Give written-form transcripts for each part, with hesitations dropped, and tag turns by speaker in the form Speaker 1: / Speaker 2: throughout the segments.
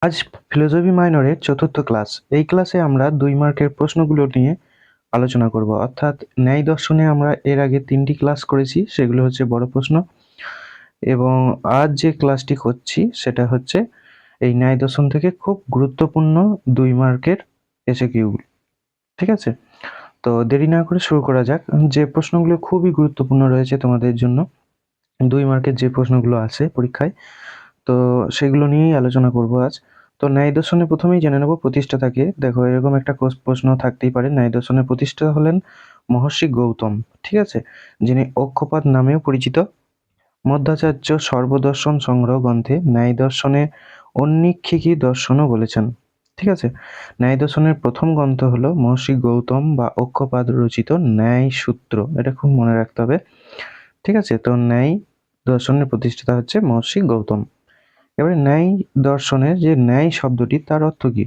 Speaker 1: আজ ফিলোসফি মাইনরের চতুর্থ ক্লাস। এই ক্লাসে আমরা 2 মার্কের প্রশ্নগুলো নিয়ে আলোচনা করব। অর্থাৎ ন্যায় দর্শনে আমরা এর আগে 3টি ক্লাস করেছি, সেগুলো হচ্ছে বড় প্রশ্ন। এবং আজ যে ক্লাসটি করছি সেটা হচ্ছে এই ন্যায় দর্শন থেকে খুব গুরুত্বপূর্ণ 2 মার্কের এসএকিউ। ঠিক আছে, তো দেরি না করে শুরু করা যাক। যে প্রশ্নগুলো খুবই গুরুত্বপূর্ণ রয়েছে তোমাদের জন্য, 2 মার্কের যে প্রশ্নগুলো আছে পরীক্ষায়, তো সেগুলো নিয়েই আলোচনা করব আজ। তো ন্যায় দর্শনে প্রথমেই জেনে নেব প্রতিষ্ঠাতাকে। দেখো, এরকম একটা প্রশ্ন থাকতেই পারে। ন্যায় দর্শনের প্রতিষ্ঠাতা হলেন মহর্ষি গৌতম। ঠিক আছে, যিনি অক্ষপাদ নামেও পরিচিত। মধ্বাচার্য সর্বদর্শন সংগ্রহ গ্রন্থে ন্যায় দর্শনে অন্বীক্ষিকী দর্শনও বলেছেন। ঠিক আছে, ন্যায় দর্শনের প্রথম গ্রন্থ হলো মহর্ষি গৌতম বা অক্ষপাদ রচিত ন্যায় সূত্র। এটা খুব মনে রাখতে হবে। ঠিক আছে, তো ন্যায় দর্শনের প্রতিষ্ঠাতা হচ্ছে মহর্ষি গৌতম। এবারে ন্যায় দর্শনের যে ন্যায় শব্দটি, তার অর্থ কি?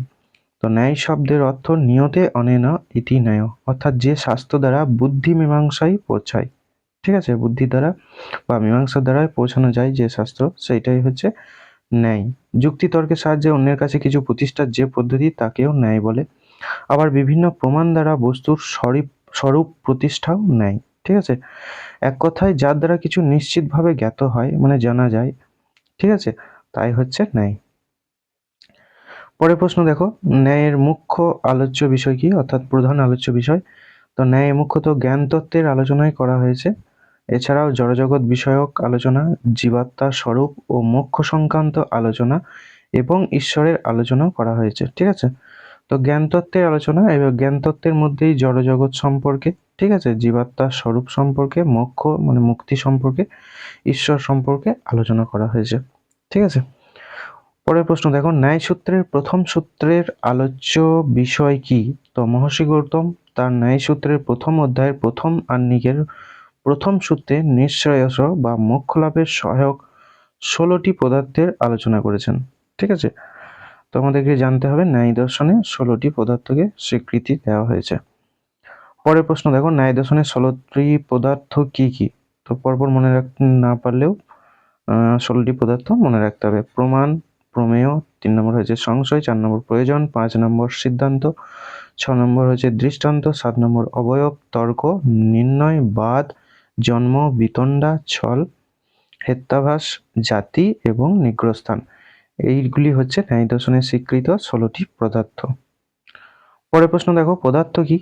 Speaker 1: তো ন্যায় শব্দের অর্থ নিয়তে অনেন ইতি ন্যায়, অর্থাৎ যে শাস্ত্র দ্বারা বুদ্ধি মীমাংসায় পৌঁছায়। ঠিক আছে, বুদ্ধি দ্বারা বা মীমাংসার দ্বারা পৌঁছানো যায় যে শাস্ত্র, সেইটাই হচ্ছে ন্যায়। যুক্তি তর্কের সাহায্যে অন্যের কাছে কিছু প্রতিষ্ঠার যে পদ্ধতি, তাকেও ন্যায় বলে। আবার বিভিন্ন প্রমাণ দ্বারা বস্তুর স্বরূপ প্রতিষ্ঠাও ন্যায়। ঠিক আছে, এক কথায় যার দ্বারা কিছু নিশ্চিতভাবে জ্ঞাত হয়, মানে জানা যায়, ঠিক আছে, তাই হচ্ছে ন্যায়। পরের প্রশ্ন দেখো, ন্যায়ের মুখ্য আলোচ্য বিষয় কি, অর্থাৎ প্রধান আলোচ্য বিষয়। তো ন্যায় মুখ্যত জ্ঞান তত্ত্বের আলোচনাই করা হয়েছে। এছাড়াও জড়জগৎ বিষয়ক আলোচনা, জীবাত্মার স্বরূপ ও মোক্ষ সংক্রান্ত আলোচনা এবং ঈশ্বরের আলোচনাও করা হয়েছে। ঠিক আছে, তো জ্ঞান তত্ত্বের আলোচনা, এবং জ্ঞান তত্ত্বের মধ্যেই জড়জগৎ সম্পর্কে, ঠিক আছে, জীবাত্মার স্বরূপ সম্পর্কে, মোক্ষ মানে মুক্তি সম্পর্কে, ঈশ্বর সম্পর্কে আলোচনা করা হয়েছে। ঠিক আছে, পরের প্রশ্ন দেখো, ন্যায় সূত্রের প্রথম সূত্রের আলোচ্য বিষয় কি? তো মহর্ষি গৌতম তার ন্যায় সূত্রের প্রথম অধ্যায়ের প্রথম আহ্নিকের প্রথম সূত্রে নিঃশ্রেয়স বা মোক্ষ লাভের সহায়ক 16টি পদার্থের আলোচনা করেছেন। ঠিক আছে, তো আমাদেরকে জানতে হবে ন্যায় দর্শনে 16টি পদার্থকে স্বীকৃতি দেওয়া হয়েছে। পরের প্রশ্ন দেখো, ন্যায় দর্শনের 16টি পদার্থ কি কি? তো পরপর মনে রাখতে না পারলেও 16টি পদার্থ মনে রাখতে হবে। প্রমাণ, প্রমেয়, 3 নম্বর হয়েছে সংশয়, 4 নম্বর প্রয়োজন, 5 নম্বর সিদ্ধান্ত, 6 নম্বর হচ্ছে দৃষ্টান্ত, 7 নম্বর অবয়ব, তর্ক, নির্ণয়, বাদ, জন্ম, বিতণ্ডা, ছল, হেত্যাভাস, জাতি এবং নিগ্রস্থান। এইগুলি হচ্ছে ন্যায় দর্শনের স্বীকৃত 16টি পদার্থ। পরের প্রশ্ন দেখো, পদার্থ কি?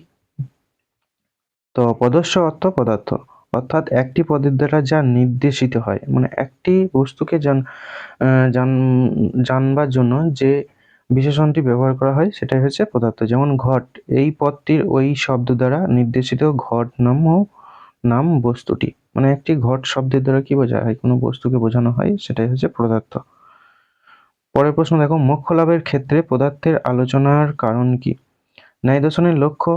Speaker 1: তো পদস্য অর্থ পদার্থ, অর্থাৎ একটি পদের দ্বারা যা নির্দেশিত হয়, মানে একটি বস্তুকে জানবার জন্য যে বিশেষণটি ব্যবহার করা হয়, সেটাই হচ্ছে পদার্থ। যেমন ঘট, এই পদটির ওই শব্দ দ্বারা নির্দেশিত ঘট নাম বস্তুটি, মানে একটি ঘট শব্দের দ্বারা কি বোঝায় হয়, কোনো বস্তুকে বোঝানো হয়, সেটাই হচ্ছে পদার্থ। পরের প্রশ্ন দেখো, মোক্ষ লাভের ক্ষেত্রে পদার্থের আলোচনার কারণ কি? ন্যায় দর্শনের লক্ষ্য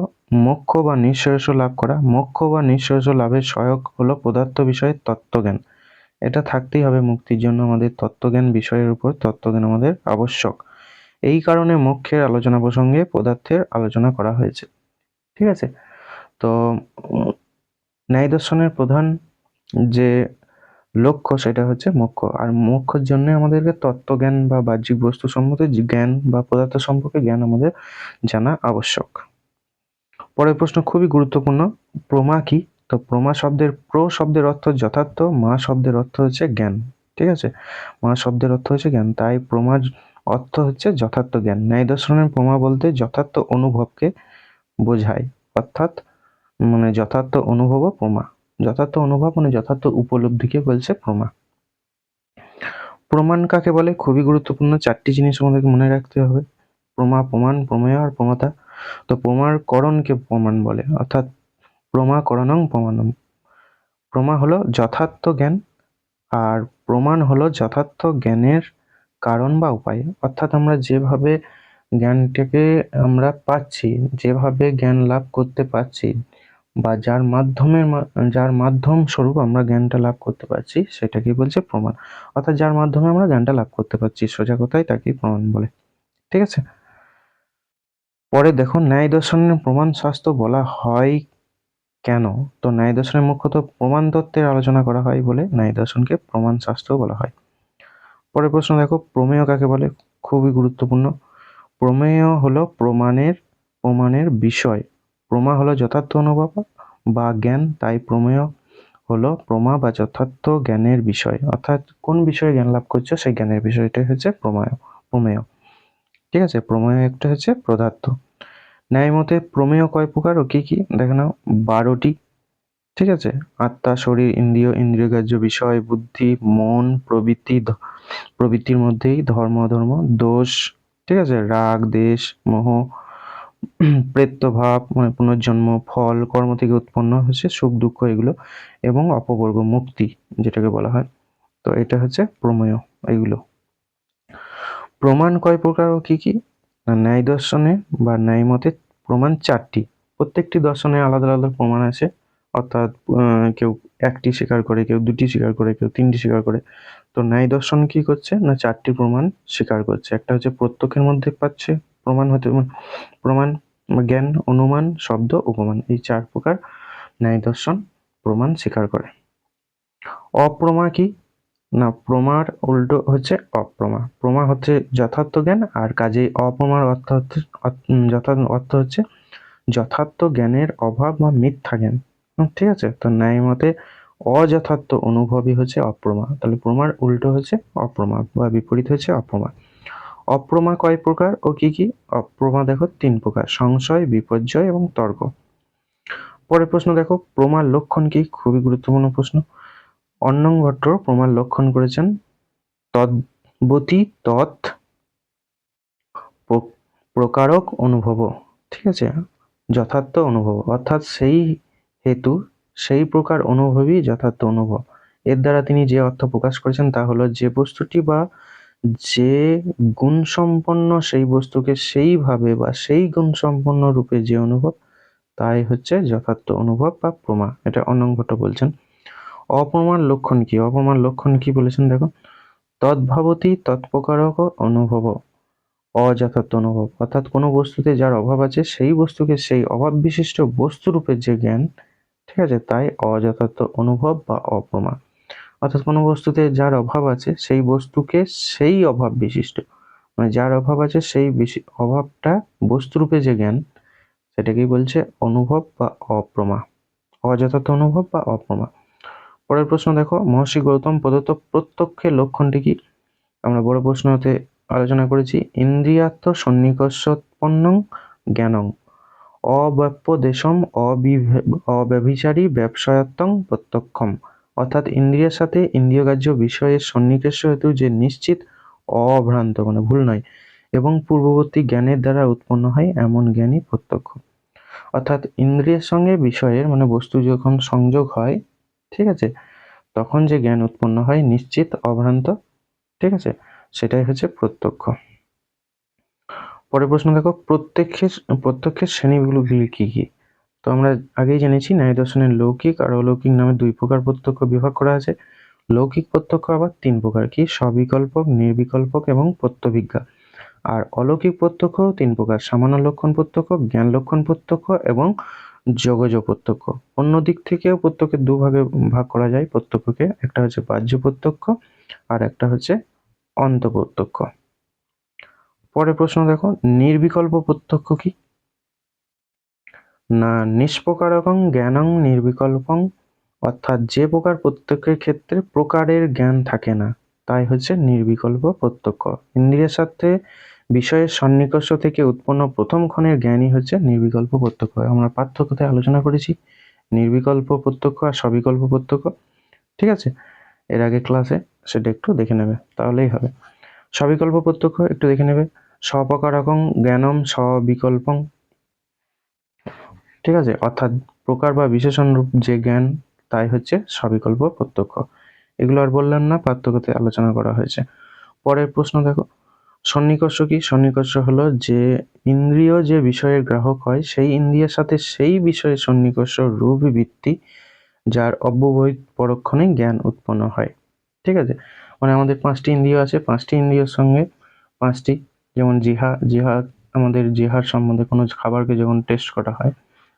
Speaker 1: মোক্ষ বা নিঃশ্রেয়স লাভ করা। মোক্ষ বা নিঃশ্রেয়স লাভের সহায়ক হলো পদার্থ বিষয়ের তত্ত্বজ্ঞান। এটা থাকতেই হবে মুক্তির জন্য, আমাদের তত্ত্বজ্ঞান বিষয়ের উপর তত্ত্বজ্ঞান আমাদের আবশ্যক। এই কারণে মোক্ষের আলোচনা প্রসঙ্গে পদার্থের আলোচনা করা হয়েছে। ঠিক আছে, তো ন্যায় দর্শনের প্রধান যে লক্ষ্য, সেটা হচ্ছে মোক্ষ। আর মোক্ষের জন্য আমাদেরকে তত্ত্বজ্ঞান বা বাহ্যিক বস্তু সম্বন্ধে জ্ঞান বা পদার্থ সম্পর্কে জ্ঞান আমাদের জানা আবশ্যক। পরের প্রশ্ন খুবই গুরুত্বপূর্ণ, প্রমা কি? তো প্রমা শব্দের প্র শব্দের অর্থ যথার্থ, মা শব্দের অর্থ হচ্ছে জ্ঞান। ঠিক আছে, মা শব্দের অর্থ হচ্ছে জ্ঞান, তাই প্রমার অর্থ হচ্ছে যথার্থ জ্ঞান। ন্যায় দর্শনের প্রমা বলতে যথার্থ অনুভবকে বোঝায়, অর্থাৎ মানে যথার্থ অনুভব ও প্রমা। যথার্থ অনুভব মানে যথার্থ উপলব্ধিকে বলছে প্রমা। প্রমাণ কাকে বলে? খুবই গুরুত্বপূর্ণ, 4টি জিনিস আমাদেরকে মনে রাখতে হবে: প্রমা, প্রমাণ, প্রমেয় আর প্রমাতা। তো প্রমার করণকে প্রমাণ বলে, অর্থাৎ প্রমা করণং প্রমাণম। প্রমা হলো যথার্থ জ্ঞান, আর প্রমাণ হলো যথার্থ জ্ঞানের কারণ বা উপায়। অর্থাৎ আমরা যেভাবে জ্ঞানটাকে আমরা পাচ্ছি, যেভাবে জ্ঞান লাভ করতে পারছি, বা যার মাধ্যম স্বরূপ আমরা জ্ঞানটা লাভ করতে পারছি, সেটাকেই বলছে প্রমাণ। অর্থাৎ যার মাধ্যমে আমরা জ্ঞানটা লাভ করতে পারছি, সোজা কথায় তাকেই প্রমাণ বলে। ঠিক আছে, পরে দেখো, ন্যায় দর্শনের প্রমাণ শাস্ত্র বলা হয় কেন? তো ন্যায় দর্শনে মুখ্যত প্রমাণ তত্ত্বের আলোচনা করা হয় বলে ন্যায় দর্শনকে প্রমাণ শাস্ত্র বলা হয়। পরের প্রশ্ন দেখো, প্রমেয় কাকে বলে? খুবই গুরুত্বপূর্ণ। প্রমেয় হলো প্রমাণের বিষয়। প্রমা হলো যথার্থ অনুভব বা জ্ঞান, তাই প্রমেয় হলো প্রমা বা যথার্থ জ্ঞানের বিষয়, অর্থাৎ কোন বিষয়ে জ্ঞান লাভ করছো সেই জ্ঞানের বিষয়টাই হচ্ছে প্রমেয়। ঠিক আছে, প্রমেয় একটা হচ্ছে পদার্থ। ন্যায়মতে প্রমেয় কয় প্রকার ও কি কি দেখে নাও। 12টি। ঠিক আছে, আত্মা, শরীর, ইন্দ্রিয়, ইন্দ্রিয়গ্রাহ্য বিষয়, বুদ্ধি, মন প্রবৃত্তির মধ্যেই ধর্ম, অধর্ম, দোষ, ঠিক আছে, রাগ, দেশ, মোহ, প্রেত্যভাব মানে পুনর্জন্ম, ফল, কর্ম থেকে উৎপন্ন হচ্ছে সুখ দুঃখ এগুলো, এবং অপবর্গ মুক্তি যেটাকে বলা হয়। তো এটা হচ্ছে প্রমেয় এগুলো। প্রমাণ কয় প্রকার ও কি কি? ন্যায় দর্শনে বা ন্যায় মতে প্রমাণ 4টি। প্রত্যেকটি দর্শনে আলাদা আলাদা প্রমাণ আছে, অর্থাৎ কেউ 1টি স্বীকার করে, কেউ 2টি স্বীকার করে, কেউ 3টি স্বীকার করে। তো ন্যায় দর্শন কি করছে না 4টি প্রমাণ স্বীকার করছে। একটা হচ্ছে প্রত্যক্ষের মধ্যে পাচ্ছে প্রমাণ হতে প্রমাণ, জ্ঞান, অনুমান, শব্দ, উপমান, এই 4 প্রকার ন্যায় দর্শন প্রমাণ স্বীকার করে। অপ্রমা কি না প্রমার উল্টো হচ্ছে অপ্রমা। প্রমা হচ্ছে যথার্থ জ্ঞান, আর কাজেই অপ্রমার অর্থ হচ্ছে অর্থ হচ্ছে যথার্থ জ্ঞানের অভাব বা মিথ্যা জ্ঞান। ঠিক আছে, তো ন্যায় মতে অযথার্থ অনুভবই হচ্ছে অপ্রমা। তাহলে প্রমার উল্টো হচ্ছে অপ্রমা বা বিপরীত হচ্ছে অপ্রমা। অপ্রমা কয় প্রকার ও কি কি? অপ্রমা দেখো 3 প্রকার: সংশয়, বিপর্যয় এবং তর্ক। পরের প্রশ্ন দেখো, প্রমার লক্ষণ কি? খুবই গুরুত্বপূর্ণ প্রশ্ন। অন্নং ভট্ট প্রমার লক্ষণ করেছেন তদ্বতী তৎ প্রকারক অনুভব। ঠিক আছে, যথার্থ অনুভব, অর্থাৎ সেই হেতু সেই প্রকার অনুভবই যথার্থ অনুভব। এর দ্বারা তিনি যে অর্থ প্রকাশ করেছেন তা হলো যে বস্তুটি বা যে গুণসম্পন্ন সেই বস্তুকে সেইভাবে বা সেই গুণসম্পন্ন রূপে যে অনুভব, তাই হচ্ছে যথার্থ অনুভব বা প্রমা। এটা অনং ভট্ট বলছেন। অপ্রমার লক্ষণ কি? অপ্রমার লক্ষণ কি বলেছেন দেখো। তদ্ভাবতী তৎপ্রকারক অনুভব অযথার্থ অনুভব, অর্থাৎ কোনো বস্তুতে যার অভাব আছে সেই বস্তুকে সেই অভাব বিশিষ্ট বস্তুরূপের যে জ্ঞান, ঠিক আছে, তাই অযথার্থ অনুভব বা অপ্রমা। অর্থাৎ কোনো বস্তুতে যার অভাব আছে সেই বস্তুকে সেই অভাব বিশিষ্ট, মানে যার অভাব আছে সেই অভাবটা বস্তুরূপে যে জ্ঞান, সেটাকেই বলছে অনুভব বা অপ্রমা, অযথার্থ অনুভব বা অপ্রমা। পরের প্রশ্ন দেখো, মহর্ষি গৌতম প্রদত্ত প্রত্যক্ষের লক্ষণটি কি? আমরা বড় প্রশ্নতে আলোচনা করেছি, ইন্দ্রিয়ার্থ সন্নিকর্ষোৎপন্নং জ্ঞানং অব্যপদেশম অব্যভিচারী ব্যবসায়ত্বং প্রত্যক্ষম। অর্থাৎ ইন্দ্রিয়ের সাথে ইন্দ্রিয়গ্রাহ্য বিষয়ের সন্নিকর্ষ হেতু যে নিশ্চিত অভ্রান্ত মানে ভুল নয় এবং পূর্ববর্তী জ্ঞানের দ্বারা উৎপন্ন হয় এমন জ্ঞানই প্রত্যক্ষ। অর্থাৎ ইন্দ্রিয়ের সঙ্গে বিষয়ের মানে বস্তু যখন সংযোগ হয়, ঠিক আছে, তখন যে জ্ঞান উৎপন্ন হয় নিশ্চিত অভ্রান্ত, ঠিক আছে, সেটাই হচ্ছে প্রত্যক্ষ। পরের প্রশ্ন দেখো, প্রত্যক্ষের শ্রেণীগুলি কি কি? তো আমরা আগেই জেনেছি ন্যায় দর্শনের লৌকিক আর অলৌকিক নামে 2 প্রকার প্রত্যক্ষ বিভাগ করা আছে। লৌকিক প্রত্যক্ষ আবার 3 প্রকার, কি? সবিকল্পক, নির্বিকল্পক এবং প্রত্যভিজ্ঞা। আর অলৌকিক প্রত্যক্ষ 3 প্রকার: সামান্য লক্ষণ প্রত্যক্ষ, জ্ঞান লক্ষণ প্রত্যক্ষ এবং যোগজ প্রত্যক্ষ। অন্য দিক থেকেও প্রত্যক্ষের 2 ভাগে ভাগ করা যায় প্রত্যক্ষকে, একটা হচ্ছে বাহ্য প্রত্যক্ষ আর একটা হচ্ছে অন্তঃপ্রত্যক্ষ। পরের প্রশ্ন দেখো, নির্বিকল্প প্রত্যক্ষ কি? না নিষ্প্রকারকং জ্ঞানং নির্বিকল্পং, অর্থাৎ যে প্রকার প্রত্যক্ষের ক্ষেত্রে প্রকারের জ্ঞান থাকে না, তাই হচ্ছে নির্বিকল্প প্রত্যক্ষ। ইন্দ্রিয়ের সাথে বিষয়ের সন্নিকর্ষ থেকে উৎপন্ন প্রথম ক্ষণের জ্ঞানই হচ্ছে নির্বিকল্প প্রত্যক্ষ। আমরা পার্থক্যতে আলোচনা করেছি নির্বিকল্প প্রত্যক্ষ আর সবিকল্প প্রত্যক্ষ, ঠিক আছে, এর আগে ক্লাসে, সেটা একটু দেখে নেবে তাহলেই হবে। সবিকল্প প্রত্যক্ষ একটু দেখে নেবে, স্বপ্রকারকং জ্ঞানম সবিকল্পং, ঠিক আছে, অর্থাৎ প্রকার বা বিশেষণ রূপ যে জ্ঞান তাই হচ্ছে সবিকল্প প্রত্যক্ষ। এগুলো আর বললাম না, পার্থক্যতে আলোচনা করা হয়েছে। পরের প্রশ্ন দেখো, সন্নিকর্ষ কি? সন্নিকর্ষ হলো যে ইন্দ্রিয় যে বিষয়ের গ্রাহক হয় সেই ইন্দ্রিয়ের সাথে সেই বিষয়ের সন্নিকর্ষ রূপ বৃত্তি, যার অব্যবহিত পরক্ষণে জ্ঞান উৎপন্ন হয়। ঠিক আছে, মানে আমাদের 5টি ইন্দ্রিয় আছে, 5টি ইন্দ্রিয়ের সঙ্গে 5টি, যেমন জিহা আমাদের জিহার সম্বন্ধে কোনো খাবারকে যখন টেস্ট করা হয়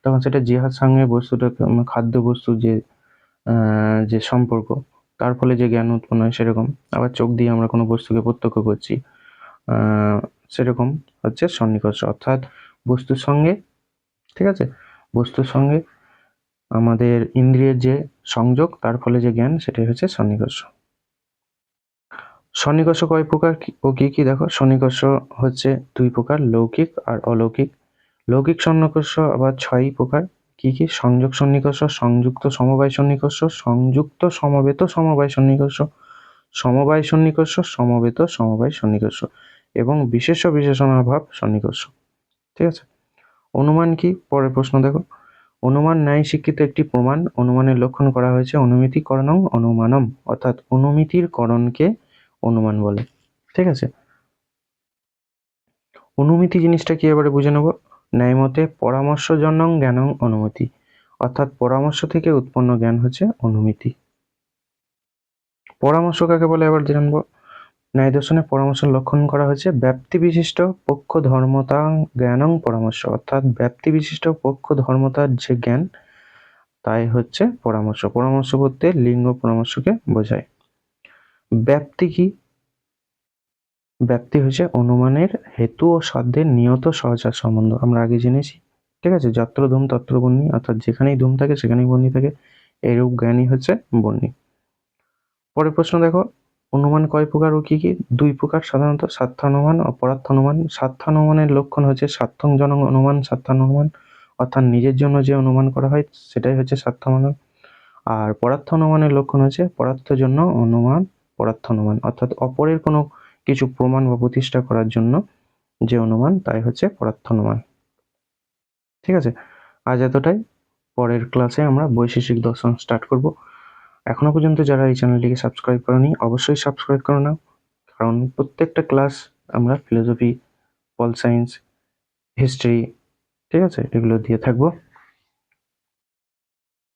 Speaker 1: তখন সেটা জিহার সঙ্গে বস্তুটাকে খাদ্য বস্তু যে সম্পর্ক, তার ফলে যে জ্ঞান উৎপন্ন হয় সেরকম। আবার চোখ দিয়ে আমরা কোনো বস্তুকে প্রত্যক্ষ করছি, সেরকম হচ্ছে সন্নিকর্ষ, অর্থাৎ বস্তুর সঙ্গে, ঠিক আছে, বস্তুর সঙ্গে আমাদের ইন্দ্রিয়ের যে সংযোগ, তার ফলে যে জ্ঞান, সেটাই হচ্ছে সন্নিকর্ষ। সন্নিকর্ষ কয় প্রকার ও কি কি? দেখো, সন্নিকর্ষ হচ্ছে দুই প্রকার, লৌকিক আর অলৌকিক। লৌকিক সন্নিকর্ষ আবার 6 প্রকার। কি কি? সংযোগ সন্নিকর্ষ, সংযুক্ত সমবায় সন্নিকর্ষ, সংযুক্ত সমবেত সমবায় সন্নিকর্ষ, সমবায় সন্নিকর্ষ, সমবেত সমবায় সন্নিকর্ষ এবং বিশেষ্য বিশেষণাভাব সন্নিকর্ষ। ঠিক আছে। অনুমান কি? পরের প্রশ্ন দেখো, অনুমান ন্যায় শিক্ষিত একটি প্রমাণ। অনুমানের লক্ষণ করা হয়েছে অনুমিতিকরণং অনুমানম, অর্থাৎ অনুমিতির করণকে অনুমান বলে। ঠিক আছে। অনুমিতি জিনিসটা কি এবারে বুঝে নেব। ন্যায়মতে পরামর্শজনং জ্ঞানং অনুমিতি, অর্থাৎ পরামর্শ থেকে উৎপন্ন জ্ঞান হচ্ছে অনুমিতি। পরামর্শ কাকে বলে এবার জানবো। ন্যায় দর্শনে পরামর্শের লক্ষণ করা হয়েছে ব্যাপ্তি বিশিষ্ট পক্ষ ধর্মতা জ্ঞানং পরামর্শ, অর্থাৎ ব্যাপ্তি বিশিষ্ট পক্ষ ধর্মতার যে জ্ঞান, তাই হচ্ছে পরামর্শ। পরামর্শ বলতে লিঙ্গ পরামর্শকে বোঝায়। ব্যাপ্তি কি? ব্যাপ্তি হচ্ছে অনুমানের হেতু ও সাধ্যের নিয়ত সহচার সম্বন্ধ, আমরা আগে জেনেছি। ঠিক আছে। যত্র ধূম তত্র বহ্নি, অর্থাৎ যেখানেই ধূম থাকে সেখানেই বহ্নি থাকে, এইরূপ জ্ঞানই হচ্ছে বহ্নি। পরের প্রশ্ন দেখো, অনুমান কয় প্রকার ও কি কি? 2 প্রকার সাধারণত, সাধ্যানুমান ও পরার্থানুমান। সাধ্যানুমানের লক্ষণ হচ্ছে সাধ্যং জনং অনুমান সাধ্যানুমান, অর্থাৎ নিজের জন্য যে অনুমান করা হয় সেটাই হচ্ছে সাধ্যানুমান। আর পরার্থানুমানের লক্ষণ হচ্ছে পরার্থের জন্য অনুমান পরার্থানুমান, অর্থাৎ অপরের কোনো কিছু প্রমাণ বা প্রতিষ্ঠা করার জন্য যে অনুমান, তাই হচ্ছে পরার্থানুমান। ঠিক আছে। আজ এতটাই। পরের ক্লাসে আমরা বৈশেষিক দর্শন স্টার্ট করব। এখনো পর্যন্ত যারা এই চ্যানেলটিকে সাবস্ক্রাইব করনি, অবশ্যই সাবস্ক্রাইব করে নাও, কারণ প্রত্যেকটা ক্লাস আমরা ফিলোসফি, পল সায়েন্স, হিস্ট্রি, ঠিক আছে, এগুলো দিয়ে থাকবো।